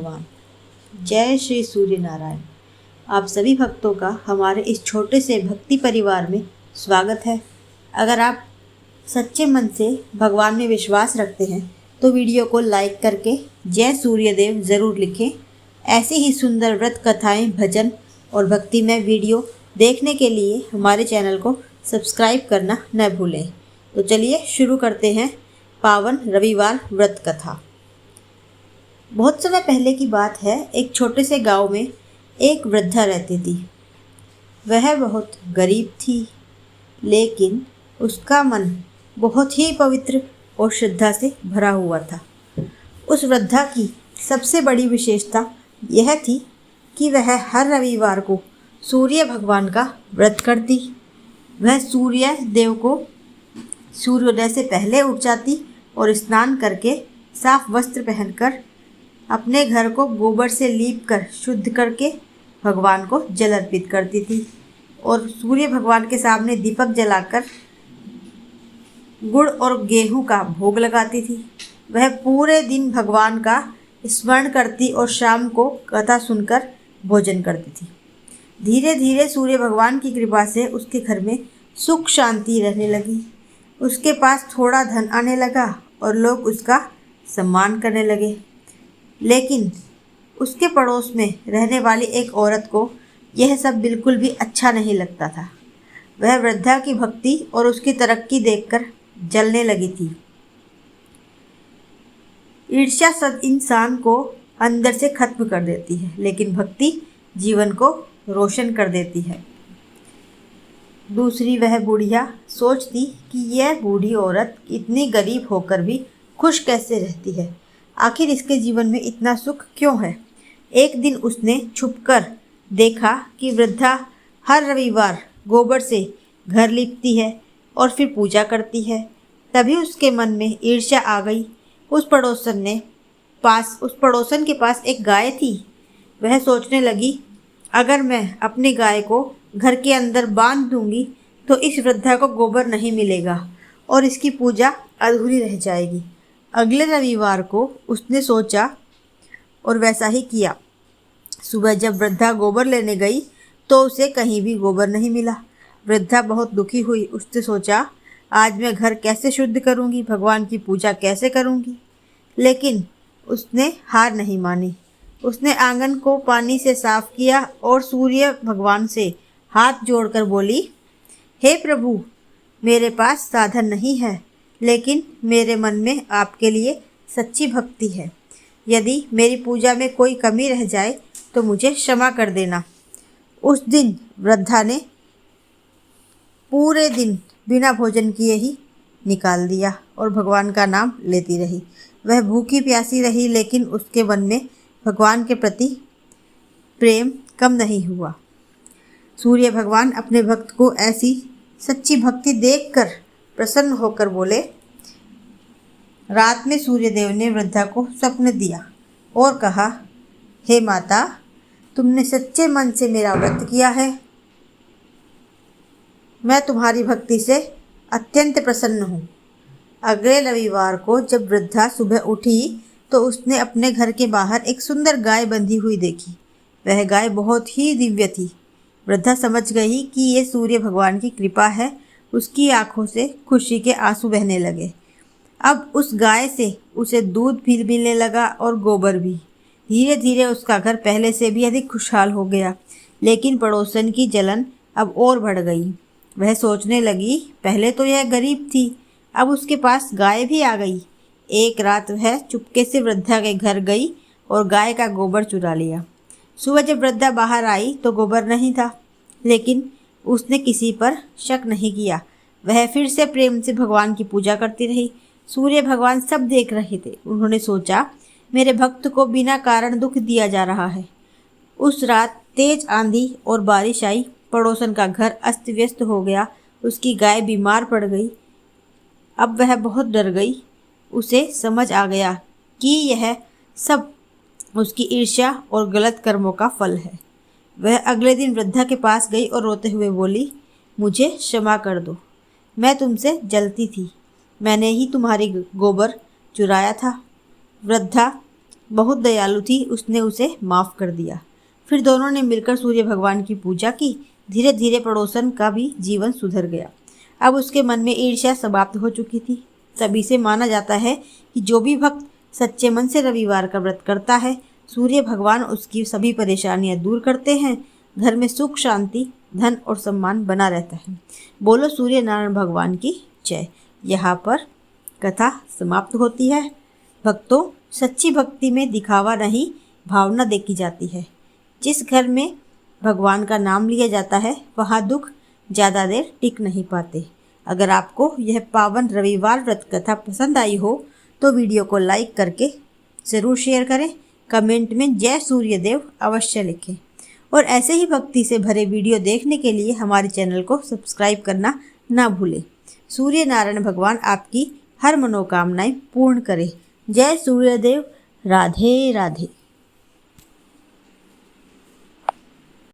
भगवान। जय श्री सूर्य नारायण। आप सभी भक्तों का हमारे इस छोटे से भक्ति परिवार में स्वागत है। अगर आप सच्चे मन से भगवान में विश्वास रखते हैं तो वीडियो को लाइक करके जय सूर्यदेव ज़रूर लिखें। ऐसे ही सुंदर व्रत कथाएं, भजन और भक्तिमय वीडियो देखने के लिए हमारे चैनल को सब्सक्राइब करना न भूलें। तो चलिए शुरू करते हैं पावन रविवार व्रत कथा। बहुत समय पहले की बात है। एक छोटे से गांव में एक वृद्धा रहती थी। वह बहुत गरीब थी, लेकिन उसका मन बहुत ही पवित्र और श्रद्धा से भरा हुआ था। उस वृद्धा की सबसे बड़ी विशेषता यह थी कि वह हर रविवार को सूर्य भगवान का व्रत करती। वह सूर्य देव को सूर्योदय से पहले उठ जाती और स्नान करके साफ वस्त्र पहनकर अपने घर को गोबर से लीप कर शुद्ध करके भगवान को जल अर्पित करती थी और सूर्य भगवान के सामने दीपक जलाकर गुड़ और गेहूं का भोग लगाती थी। वह पूरे दिन भगवान का स्मरण करती और शाम को कथा सुनकर भोजन करती थी। धीरे धीरे सूर्य भगवान की कृपा से उसके घर में सुख शांति रहने लगी। उसके पास थोड़ा धन आने लगा और लोग उसका सम्मान करने लगे। लेकिन उसके पड़ोस में रहने वाली एक औरत को यह सब बिल्कुल भी अच्छा नहीं लगता था। वह वृद्धा की भक्ति और उसकी तरक्की देखकर जलने लगी थी। ईर्ष्या सब इंसान को अंदर से खत्म कर देती है, लेकिन भक्ति जीवन को रोशन कर देती है। दूसरी वह बुढ़िया सोचती कि यह बूढ़ी औरत इतनी गरीब होकर भी खुश कैसे रहती है। आखिर इसके जीवन में इतना सुख क्यों है। एक दिन उसने छुपकर देखा कि वृद्धा हर रविवार गोबर से घर लीपती है और फिर पूजा करती है। तभी उसके मन में ईर्ष्या आ गई। उस पड़ोसन के पास एक गाय थी। वह सोचने लगी, अगर मैं अपनी गाय को घर के अंदर बांध दूंगी तो इस वृद्धा को गोबर नहीं मिलेगा और इसकी पूजा अधूरी रह जाएगी। अगले रविवार को उसने सोचा और वैसा ही किया। सुबह जब वृद्धा गोबर लेने गई तो उसे कहीं भी गोबर नहीं मिला। वृद्धा बहुत दुखी हुई। उसने सोचा, आज मैं घर कैसे शुद्ध करूंगी, भगवान की पूजा कैसे करूंगी। लेकिन उसने हार नहीं मानी। उसने आंगन को पानी से साफ किया और सूर्य भगवान से हाथ जोड़कर बोली, हे प्रभु, मेरे पास साधन नहीं है, लेकिन मेरे मन में आपके लिए सच्ची भक्ति है। यदि मेरी पूजा में कोई कमी रह जाए तो मुझे क्षमा कर देना। उस दिन वृद्धा ने पूरे दिन बिना भोजन किए ही निकाल दिया और भगवान का नाम लेती रही। वह भूखी प्यासी रही, लेकिन उसके मन में भगवान के प्रति प्रेम कम नहीं हुआ। सूर्य भगवान अपने भक्त को ऐसी सच्ची भक्ति देखकर प्रसन्न होकर बोले। रात में सूर्यदेव ने वृद्धा को स्वप्न दिया और कहा, हे माता, तुमने सच्चे मन से मेरा व्रत किया है। मैं तुम्हारी भक्ति से अत्यंत प्रसन्न हूँ। अगले रविवार को जब वृद्धा सुबह उठी तो उसने अपने घर के बाहर एक सुंदर गाय बंधी हुई देखी। वह गाय बहुत ही दिव्य थी। वृद्धा समझ गई कि ये सूर्य भगवान की कृपा है। उसकी आंखों से खुशी के आंसू बहने लगे। अब उस गाय से उसे दूध भी मिलने लगा और गोबर भी। धीरे धीरे उसका घर पहले से भी अधिक खुशहाल हो गया। लेकिन पड़ोसन की जलन अब और बढ़ गई। वह सोचने लगी, पहले तो यह गरीब थी, अब उसके पास गाय भी आ गई। एक रात वह चुपके से वृद्धा के घर गई और गाय का गोबर चुरा लिया। सुबह जब वृद्धा बाहर आई तो गोबर नहीं था, लेकिन उसने किसी पर शक नहीं किया। वह फिर से प्रेम से भगवान की पूजा करती रही। सूर्य भगवान सब देख रहे थे। उन्होंने सोचा, मेरे भक्त को बिना कारण दुख दिया जा रहा है। उस रात तेज आंधी और बारिश आई। पड़ोसन का घर अस्त व्यस्त हो गया। उसकी गाय बीमार पड़ गई। अब वह बहुत डर गई। उसे समझ आ गया कि यह सब उसकी ईर्ष्या और गलत कर्मों का फल है। वह अगले दिन वृद्धा के पास गई और रोते हुए बोली, मुझे क्षमा कर दो, मैं तुमसे जलती थी, मैंने ही तुम्हारी गोबर चुराया था। वृद्धा बहुत दयालु थी, उसने उसे माफ़ कर दिया। फिर दोनों ने मिलकर सूर्य भगवान की पूजा की। धीरे धीरे पड़ोसन का भी जीवन सुधर गया। अब उसके मन में ईर्ष्या समाप्त हो चुकी थी। तभी से माना जाता है कि जो भी भक्त सच्चे मन से रविवार का व्रत करता है, सूर्य भगवान उसकी सभी परेशानियां दूर करते हैं। घर में सुख, शांति, धन और सम्मान बना रहता है। बोलो सूर्य नारायण भगवान की जय। यहाँ पर कथा समाप्त होती है। भक्तों, सच्ची भक्ति में दिखावा नहीं, भावना देखी जाती है। जिस घर में भगवान का नाम लिया जाता है, वहाँ दुख ज़्यादा देर टिक नहीं पाते। अगर आपको यह पावन रविवार व्रत कथा पसंद आई हो तो वीडियो को लाइक करके ज़रूर शेयर करें। कमेंट में जय सूर्यदेव अवश्य लिखें और ऐसे ही भक्ति से भरे वीडियो देखने के लिए हमारे चैनल को सब्सक्राइब करना ना भूलें। सूर्य नारायण भगवान आपकी हर मनोकामनाएं पूर्ण करे। जय सूर्यदेव। राधे राधे।